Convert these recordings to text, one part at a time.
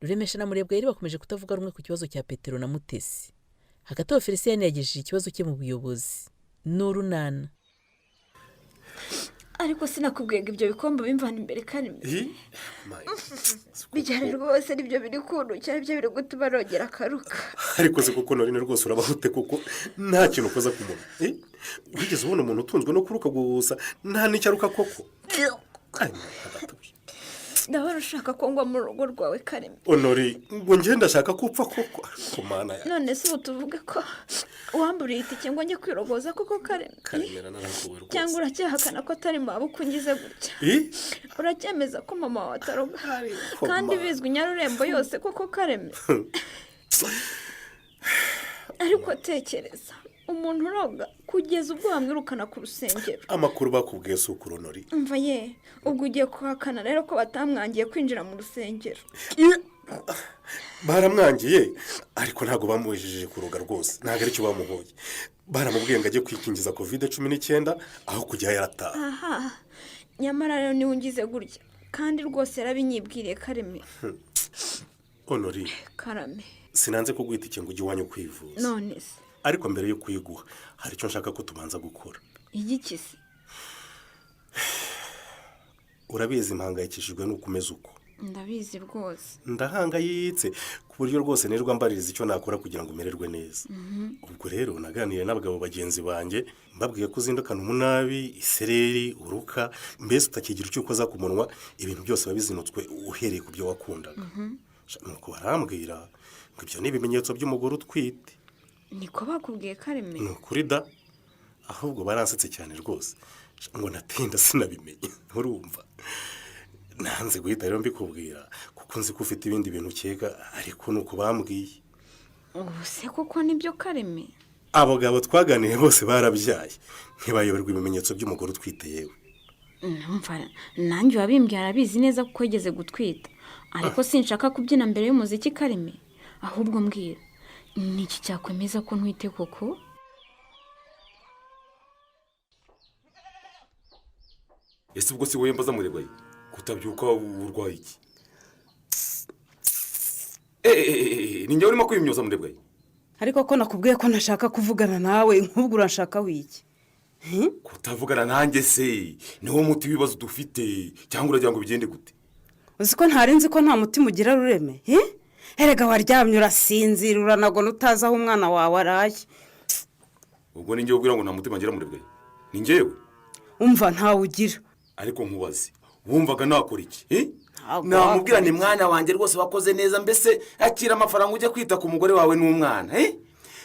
Ruremesha na Murebwayire bakomeje kutavuga rumwe ku kibazo cya Petero na Mutesi. Hagati aho Felicien yagejeje ikibazo cye mu buyobozi n'urunana. Ariko sinakubwiye ngo ibyo bikombe bimvana imbere Karime. Bijyane rwose nibyo biri kundukira, ibyo biri gutuma rongera akaruka. Ariko se kuko Norine rwose urabahute kuko nta kintu ukoza ku muntu. Wigeze ubona umuntu utunzwe no kuruka gusa nta n'icyo aruka koko? Ndabona ushaka ko ngwa mu rugo rwawe Karime. Honori, ngo njye ndashaka kupfa koko. Kumana ya. None se utuvuge ko wamburiye itike ngo njye kwirogoza koko Karime. Karimera narakuwe rwose. Cyangwa uracyahakana ko atari mabukwe ungize gutya? Uracyemeza ko mama wawe ataroga? Kandi bizwi Nyarurembo yose koko Karime. Ariko tekereza, umuntu uroga kugeza ubwo bamwirukana ku rusengero. Amakuru bakubwiye si ukuri Honori. Umva ye, ubwo ugiye kuhakana rero ko batamwangiye kwinjira mu rusengero. Baramwangiye ariko ntago bamuhejeje kuroga rwose. Ntago ari cyo bamuhoye. Baramubwiye ngo ajye kwikingiza COVID-19 aho kujya yarataha. Aha. Nyamara rero niwe ungize gutya. Kandi rwose yarabinyibwiriye Karime. Honori. Karame. Sinanze kuguhita ikintu ujye iwanyu kwivuza. None se. Ariko mbere yo kuyiguha hari icyo nshaka ko tubanza gukora. Igiki se? Urabizi impangayikishijwe n'uko umeze uko. Ndabizi rwose. Ndahangayitse ku buryo rwose nirwa mbaririza icyo nakora kugira ngo umererwe neza. Ubwo rero naganiriye n'abagabo bagenzi banjye mbabwiye ko uzindukana umunabi, isereri, uruka, mbese utakigira icyo ukoza ku munwa, ibintu byose babizinutswe uhereye ku byo wakundaga. Nuko barambwira ngo ibyo ni ibimenyetso by'umugore utwite. Niko bakubwiye Karime? Ni ukuri da, ahubwo baransetse cyane rwose ngo natinda sinabimenye. Urumva nanze guhita rero mbikubwira kuko nzi ko ufite ibindi bintu ukeka, ariko nuko bambwiye. Se kuko nibyo Karime? Abagabo twaganiye bose barabyaye ntibayoberwa ibimenyetso by'umugore utwite yewe. Numva nanjye wabimbwiye arabizi neza kuko yigeze gutwita, ariko sinshaka kubyina mbere y'umuziki Karime. Ahubwo mbwira, niki cyakwemeza ko ntwite koko? Ese ubwo si wowe mbaza Murebwaye kutabyuka urwaye iki? Ni njye urimo kwimyoza Murebwaye. Ariko ko nakubwiye ko ntashaka kuvugana nawe, nk'ubwo urashaka wiki? Kutavugana nanjye se niwo muti w'ibibazo dufite cyangwa uragira ngo bigende gute? Uzi ko ntarinzi ko nta mutima ugira Rureme? Erega waryamye urasinzira uranagona utazi aho umwana wawe araye. Ubwo ni njye ubwira ngo nta mutima ngira Murebwaye? Ni njyewe? Umva ntawe ugira. Ariko nkubaze wumvaga nakora iki? Namubwira ni mwana wanjye rwose wakoze neza, mbese akira amafaranga ujya kwita ku mugore wawe n'umwana.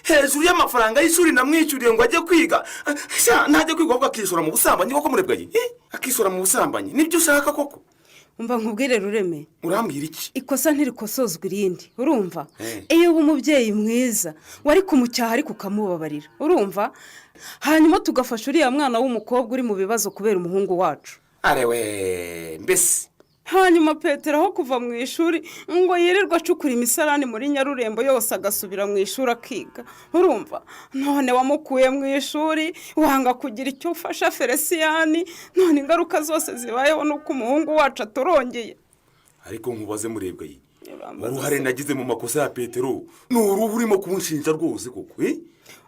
Hejuru y'amafaranga y'ishuri namwishyuriye ngo ajye kwiga, ntajye kwiga ahubwo akishyura mu busambanyi koko Murebwaye? Akishyura mu busambanyi nibyo ushaka koko? Umva nkubwire Rureme. Urambwira iki? Ikosa ntirikosozwa irindi. Urumva? Iyo uba umubyeyi mwiza wari kumucyaha ariko ukamubabarira. Urumva? Hanyuma tugafasha uriya mwana w'umukobwa uri mu bibazo kubera umuhungu wacu. Arewe mbese hanyuma Petero aho kuva mu ishuri ngo yirirwa acukura imisarani muri Nyarurembo yose agasubira mu ishuri akiga. Urumva? None wamukuye mu ishuri wanga kugira icyo ufasha Felicien, none ingaruka zose zibayeho nuko umuhungu wacu atorongeye. Ariko nkubaze Murebwaye, uruhare nagize mu makosa ya Petero ni uruhu urimo kunshinja rwose koko?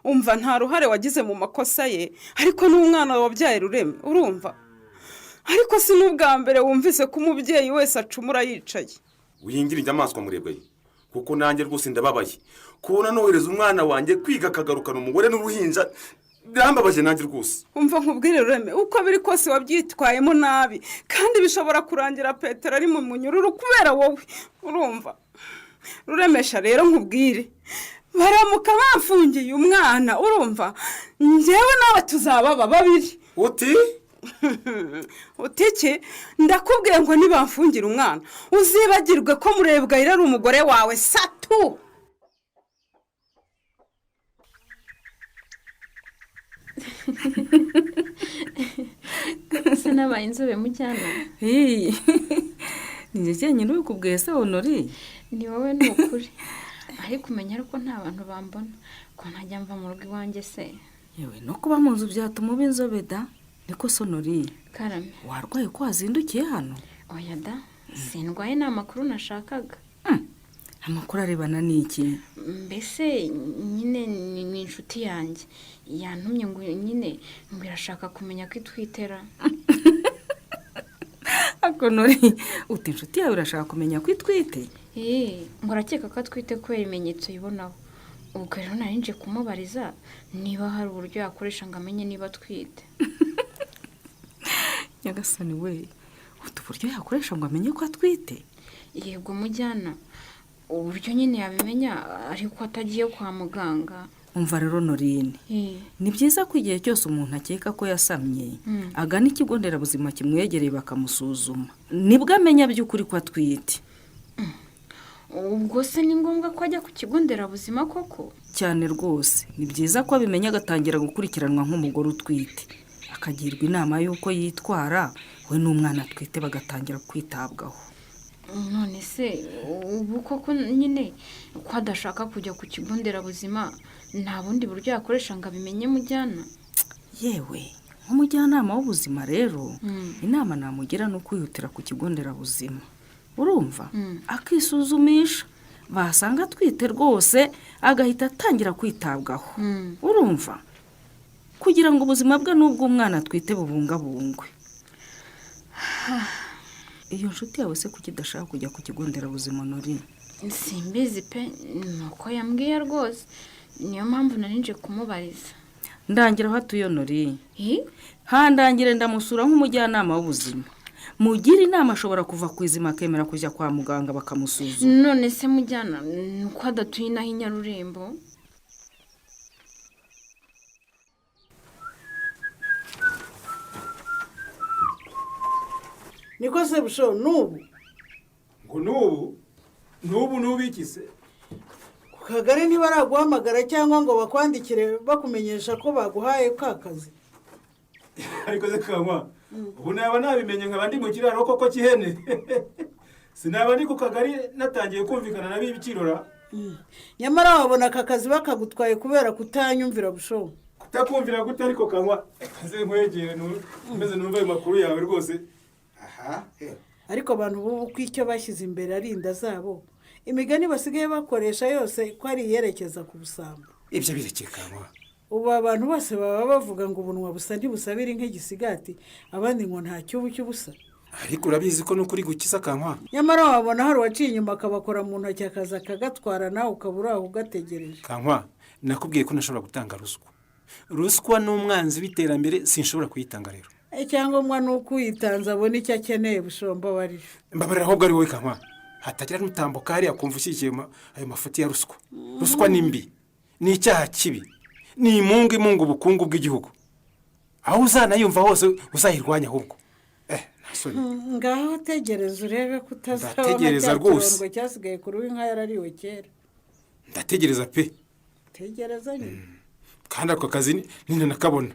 Umva nta ruhare wagize mu makosa ye, ariko n'umwana wabyaye Rureme. Urumva? Ariko si n'ubwa mbere wumvise ko umubyeyi wese acumura yicaye. Uyingira inyamaswa Murebwaye, kuko nanjye rwose ndababaye kubona nohereza umwana wanjye kwiga akagarukana umugore n'uruhinja. Birambabaje nanjye rwose. Umva nkubwire Rureme, uko biri kose wabyitwayemo nabi kandi bishobora kurangira Petero ari mu munyururu kubera wowe. Urumva? Ruremesha rero nkubwire, baramuka bafungiye umwana. Urumva? Njyewe nawe tuzababa babiri. Uti? Utike ndakubwiye ngo nibamfungira umwana uzibagirwe ko Murebwayire ari umugore wawe satu. Se nabaye inzobe mujyana? Ni njye nyine ubikubwiye se Honori? Ni wowe ni ukuri. Ariko umenya ariko nta bantu bambona ko ntajya mva mu rugo iwanjye se. Yewe no kuba mu nzu byatuma uba inzobe da. Niko Honori? Karame. Warwaye ko wazindukiye hano? Oya da, sindwaye nta makuru nashakaga. amakuru arebana n'iki? mbese nyine ni inshuti yanjye yantumye ngo nyine ngo irashaka kumenya ko itwitera. Ako Nori, uti inshuti yawe irashaka kumenya ko itwite? ngo arakeka ko atwite kubera ibimenyetso yibonaho. ubwo rero nari nje kumubariza niba hari uburyo yakoresha ngo amenye niba atwite. Nyagasani we, utu buryo yakoresha ngo amenye ko atwite? yego mujyana, uburyo nyine yabimenya ariko atagiye kwa muganga. Umva rero Norine, ni byiza ko igihe cyose umuntu akeka ko yasamye agana ikigo nderabuzima kimwegereye bakamusuzuma, nibwo amenya by'ukuri ko atwite. ubwo se ni ngombwa ko ajya ku kigo nderabuzima koko? Cyane rwose, ni byiza ko abimenya agatangira gukurikiranwa nk'umugore utwite, akagirwa inama y'uko yitwara we n'umwana atwite bagatangira kwitabwaho. none se ubu koko nyine ko adashaka kujya ku kigo nderabuzima nta bundi buryo yakoresha ngo abimenye mujyana? Yewe nk'umujyanama w'ubuzima rero, inama namugira ni ukwihutira ku kigo nderabuzima, urumva, akisuzumisha, basanga atwite rwose agahita atangira kwitabwaho, urumva, kugira ngo ubuzima bwe n'ubw'umwana atwite bubungabungwe. Iyo nshuti yawe se kuki idashaka kujya ku kigo nderabuzima Nori? simbizi pe, nuko yambwiye rwose, niyo mpamvu nari nje kumubariza. Ndangira aho atuye Nori, handangire ndamusura nk'umujyanama w'ubuzima, mugira inama ashobora kuva ku izima akemera kujya kwa muganga bakamusuzuma. none se mujyana nuko adatuye inaho i Nyarurembo? niko se busho n'ubu ngo n'ubu iki se? ku kagari ntibaraguhamagara cyangwa ngo bakwandikire bakumenyesha ko baguhaye ka kazi? ariko se Kankwa, ubu naba nabimenye nkaba ndi mu kiraro koko cy'ihene. Sinaba ndi ku kagari natangiye kumvikana na b'ibikirora. nyamara wabona aka kazi bakagutwaye kubera kutanyumvira busho. Kutakumvira gute ariko Kankwa? Kaze nkwegere meze numva ayo makuru yawe rwose. ariko abantu bubu ko icyo bashyize imbere ari inda zabo, imigani basigaye bakoresha yose ko ari iyerekeza ku busambo. Ibyo birekeye Kankwa. ubu abantu bose baba bavuga ngo ubunwa busa ntibusabire nk'igisigati, abandi ngo nta cyubu cy'ubusa. Ariko urabizi ko n'ukuri gukiza Kankwa. nyamara wabona hari uwaciye inyuma akabakora mu ntoki akaza akagatwara nawe ukaba uri aho ugategereje. Kankwa, nakubwiye ko ntashobora gutanga ruswa. Ruswa ni umwanzi w'iterambere, sinshobora kuyitanga rero. icyangombwa ni uko uyitanze abona icyo akeneye bushomba warije. Mbabarira ahubwo ari wowe Kankwa, hatagira n'utambuka hariya kumva ushyigikiye ayo mafuti ya ruswa. Ruswa ni mbi, ni icyaha kibi, ni imunga ubukungu bw'igihugu. aho uzanayumva hose uzayirwanya ahubwo. ngaho tegereza urebe ko utazabona Ndategereza rwose. kirongo cyasigaye kuri w'inka yarariwe kera. Ndategereza pe. tegereza nyine. Kandi ako kazi ninakabona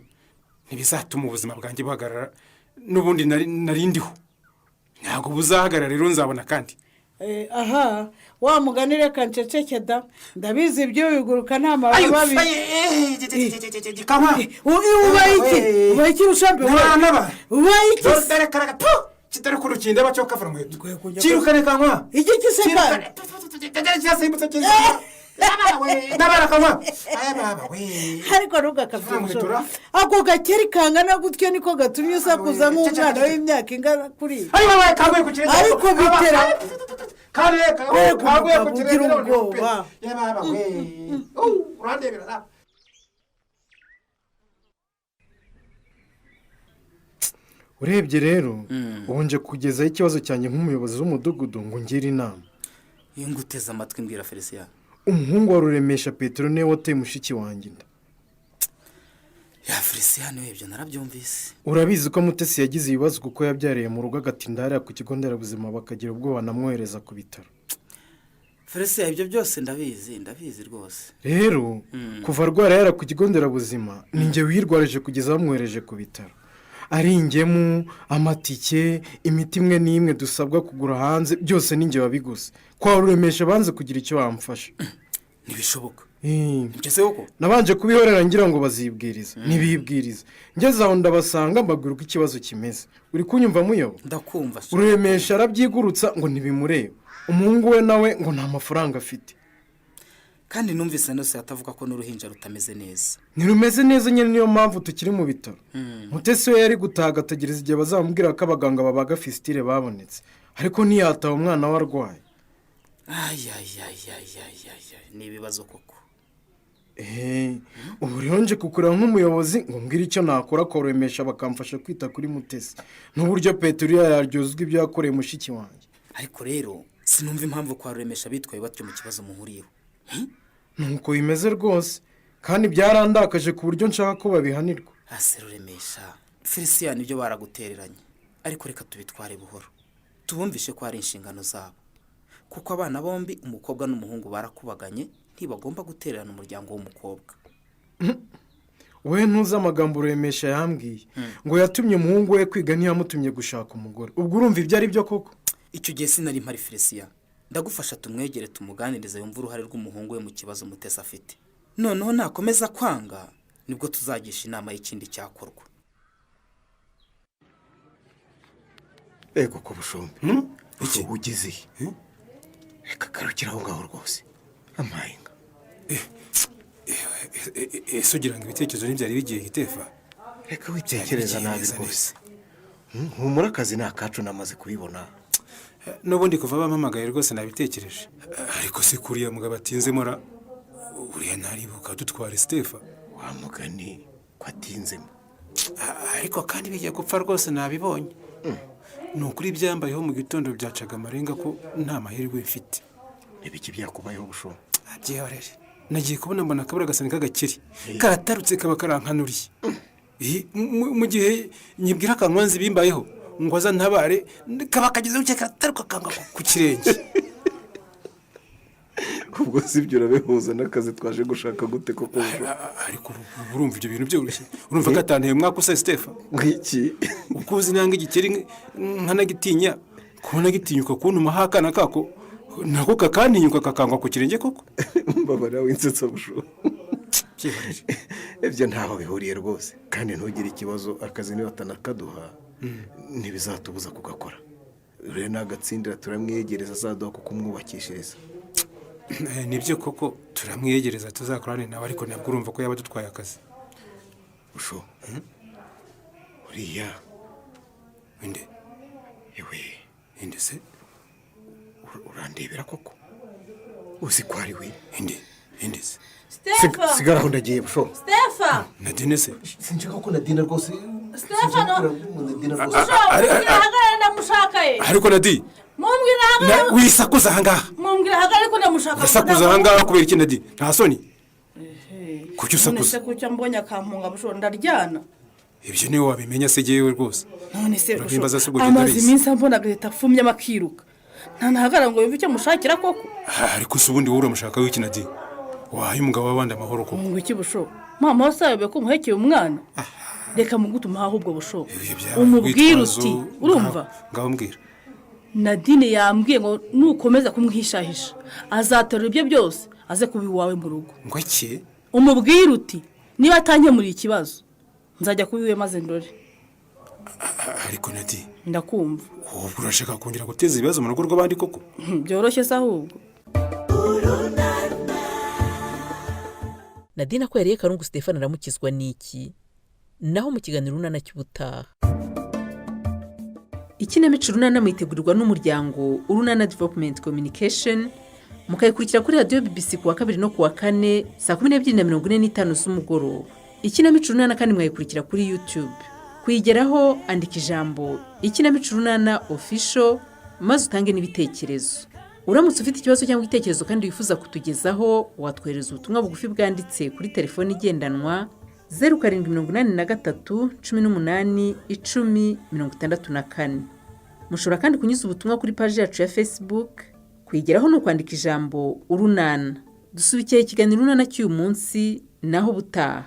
ntibizatuma ubuzima bwanjye buhagarara, n'ubundi nari ndiho ntabwo buzahagarara rero, nzabona kandi. aha wa mugani reka nceceke da, ndabizi ibyo biguruka nta mababa babi. ubaye iki rushambe? ubaye iki? kitari ku rukinda baco kavura nkweto kirukane Kankwa. iki kiseka ndabara Kankwa. ariko ntugakabyibushora ako gakeri kangana gutyo niko gatumye usakuza nk'umwana w'imyaka ingana kuri ariko bitera ugira ubwoba. urebye rero ubu nje kugezaho ikibazo cyanjye nk'umuyobozi w'umudugudu ngo ngire inama. iyo nguteze amatwi mbwira Felicien. umuhungu wa Ruremesha Petero niwe wateye mushiki wanjye inda. ya Felicien niwe ibyo narabyumvise. urabizi ko Mutesi yagize ibibazo kuko yabyariye mu rugo agatinda hariya ku kigo nderabuzima bakagira ubwoba namwohereza ku bitaro. Felicien ibyo byose ndabizi rwose. rero kuva arwara yara ku kigo nderabuzima ninjye wirwarije kugeza bamwohereje ku bitaro. ari ingemu, amatike, imiti imwe n'imwe dusabwa kugura hanze byose ninjye wabiguze. kwa Ruremesha banze kugira icyo bamfasha. ntibishoboka. ibyo se koko nabanje kubihorera ngira ngo bazibwirize ntibibwirize ngeze aho ndabasanga mbabwira uko ikibazo kimeze uri kunyumva muyobo ndakumva Ruremesha arabyigurutsa ngo ntibimureba umuhungu we nawe ngo nta mafaranga afite kandi numvise nose atavuga ko n'uruhinja rutameze neza ntirumeze neza nyine niyo mpamvu tukiri mu bitaro Mutesi we yari gutaha agategereza igihe bazamubwira ko abaganga babaga fisitire babonetse ariko ntiyataha umwana we arwaye ni ibibazo koko ubu rero nje kukureba nk'umuyobozi ngo mbwire icyo nakora Ruremesha bakamfasha kwita kuri Mutesi n'uburyo Petero yaryozwa ibyo yakoreye mushiki wanjye ariko rero sinumva impamvu kwa Ruremesha bitwaye batyo mu kibazo muhuriyeho nuko bimeze rwose kandi byarandakaje ku buryo nshaka ko babihanirwa Ruremesha Felicien ibyo baragutereranye ariko reka tubitware buhoro tubumvishe ko ari inshingano zabo kuko abana bombi umukobwa n'umuhungu barakubaganye ntibagomba gutererana umuryango w'umukobwa we ntuzi amagambo Ruremesha yambwiye ngo yatumye umuhungu we kwiga ntiyamutumye gushaka umugore ubwo urumva ibyo ari byo koko icyo gihe sinari mpari Felicien ndagufasha tumwegere tumuganirize yumva uruhare rw'umuhungu we mu kibazo Mutesi afite noneho nakomeza kwanga nibwo tuzagisha inama y'ikindi cyakorwa ego ko bushombe iki ugize reka karukira aho ngaho rwose amahinga ese ugira ngo ibitekerezo ntibyari bigiye gitefa reka witekereza nabi rwose humura akazi ni akacu namaze kubibona n'ubundi kuva bampamagaye rwose nabitekereje ariko se kuriya mugabo atinzemo uriya ntaribuka dutwara Stefa wa mugani ko atinzemo ariko kandi bigiye gupfa rwose nabibonye ni ukuri byambayeho mu gitondo byacaga amarenga ko nta mahirwe mfite ibiki byakubayeho busho byihorere nagiye kubona mbona akabura agasani k'agakeri karatarutse kaba karankanuriye mu gihe nyibwira akanwanzi bimbayeho ngo aza ntabare kaba kagezeho cye karataruka kanga ku kirenge ubwo sibyo urabihuza n'akazi twaje gushaka gute koko ariko urumva ibyo bintu byoroshye urumva gatanteye umwaka usa Stefa ngiki uko uzi nanga igikeri nkanagitinya kubona gitinyuka kuntuma hakana kako nako kakantinyuka kakangwa ku kirenge koko mbabara winsetsa busho ibyo ntaho bihuriye rwose kandi ntugire ikibazo akazi niba atanakaduha ntibizatubuza kugakora rero nagatsindira turamwiyegereza azaduha kuko umwubakishiriza nibyo koko turamwiyegereza tuzakorane nawe ariko ntabwo urumva ko yaba dutwaye akazi busho uriya inde yewe inde se urandebera koko uzi ko ari we inde se Stefa sigara aho ndagiye busho Stefa Nadine se sinshaka ko Nadine rwose Stefa ndamushakaye ariko Nadine mumbwira hagara wisakuza ahangaha mumbwira hagara ariko ndamushaka wisakuza ahangaha kubera iki Nadine nta soni kuki usakuza none se kucyo mbonye akampunga busho ndaryana ibyo niwe wabimenya se jewe rwose none se busho amaze iminsi mbona agahita afumye amakiruka nta ntahagara ngo yumve icyo mushakira koko ariko se ubundi wowe uramushaka w'iki Nadine wahaye umugabo w'abandi amahoro koko ngo iki busho mama wasabe ko umuhekeye umwana reka mugutuma ahubwo busho umubwira uti urumva ngaho mbwira Nadine yambwiye ngo nukomeza kumwihishahisha azaterura ibyo byose aze kuba iwawe mu rugo ngo iki umubwira uti niba atankemuriye ikibazo nzajya kuba iwe maze ndore ariko Nadine ndakumva ubwo urashaka kongera guteza ibibazo mu rugo rw'abandi koko byoroshye se ahubwo Nadine ko yariye Karungu Stefano aramukizwa n'iki naho mu kiganiro runana cy'ubutaha ikinamico runana mwitegurirwa n'umuryango Urunana Development Communication mukayikurikira kuri radio BBC kuwa 2 no kuwa 4 saa 12:45 z'umugoroba ikinamico runana kandi mwayikurikira kuri YouTube kuyigeraho andika ijambo ikinamico runana official maze utange n'ibitekerezo uramutse ufite ikibazo cyangwa igitekerezo kandi wifuza kutugezaho watwohereza ubutumwa bugufi bwanditse kuri telefone igendanwa 0783181064 mushobora kandi kunyuza ubutumwa kuri page yacu ya Facebook kwigeraho no kwandika ijambo urunana dusubikiye ikiganiro runana cy'uyu munsi naho butaha